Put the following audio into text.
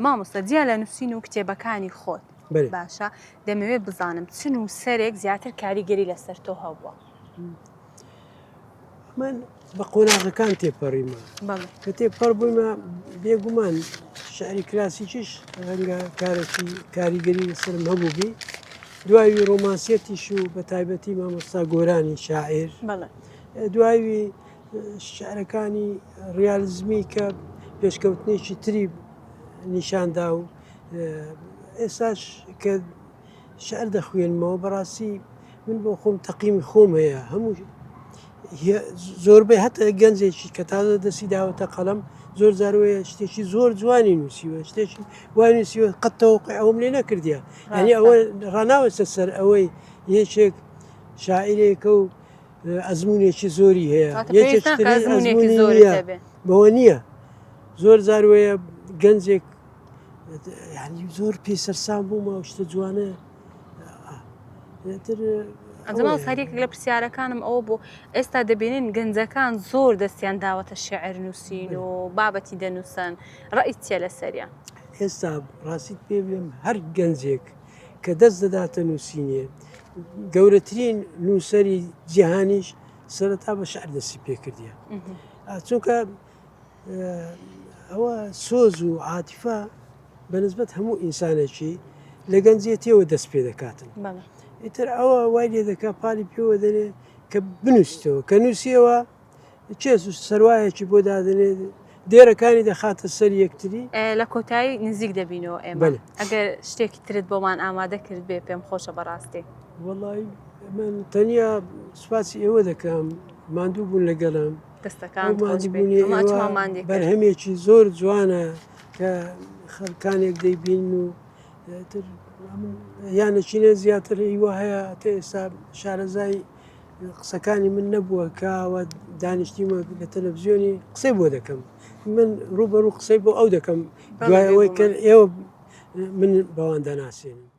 مامۆستا جیا لە نووسین و کتێبەکانی خۆت باشە دەمەوێت بزانم چ نووسەرێک زیاتر کاریگەری لەسەر تۆ هەبووە؟ من بە قۆناغەکان تێپەڕیمە کە تێپەڕ بوویمە بێگومان شعری کلاسیکیش ڕەنگە کارێکی کاریگەری لەسەرم هەبوو بی دوایی ڕۆمانسیەتیش و بە تایبەتی مامۆستا گۆرانی شاعیر دوایی شعرەکانی ڕیالیزمی کە پێشکەوتنێکی تری نیشاندا و ئێستاش کە شعر دەخوێنمەوە بەڕاستی من بۆ خۆم تەقیمی خۆم هەیە هەموو زۆربەی هەتا گەنجێکی کە تازە دەستی داوەتە قەڵەم زۆر جارۆیە شتێکی زۆر جوانی نووسیوە شتێکی وای نووسیوە قەت تەوەقع ئەوم لێ نەکردیە یعنی ئەوە ڕناوەستە سەر ئەوەی یەکێک شاعیرێکە و ئەزمونێکی زۆری هەیە بەوە نییە زۆر جارۆیە گەنجێک ینی زۆر پێسەرسان بوومە شتە جوانە ئەجەماڵ هەرێک لە پرسیارەکانم ئەوە بۆ ئێستا دەبینین گەنجەکان زۆر دەستیان داوەتە شێعر نووسین و بابەتی دەنووسن ڕەئیت چیە لەسەریان؟ ئێستا ڕاستیت پێ بڵێم هەر گەنجێک کە دەست دەداتە نووسینێ گەورەترین نووسەری جیهانیش سەرەتا بە شعر دەستی پێکردیە چونکە ئەوە سۆز و عاتیفە بەنسبەت هەموو ئینسانێکی لە گەنجێتیەوە دەست پێ دەکاتن ئیتر ئەوە وای لێ دەکا پاڵی پێوە دەنێ کە بنووسیتەوە کە نووسیەوە چێ سەروایەکی بۆ دادنێت دێرەکانی دەخاتە سەر یەکتری لە کۆتایی نزیک دەبینەوە ئێمە ئەگەر شتێکی ترت بۆمان ئامادە کرد بێ پێم خۆشە بەڕاستی وەڵی من تەنیا سوپاسی ئێوە دەکەم ماندوو بوون لەگەڵم دەستەکان بەرهەمێکی زۆر جوانە کە خەڵکانێک دەیبین و یانەچینە زیاتر هیوا هەیە تا ئێستا شارەزای قسەکانی من نەبووە کەوە دانیشتیمە لە تەلەڤزیۆنی قسەی بۆ دەکەم من ڕوبەڕوو قسەی بۆ ئەو دەکەم دوای ئەوەی کە ئێوە من بەوان دەناسێنم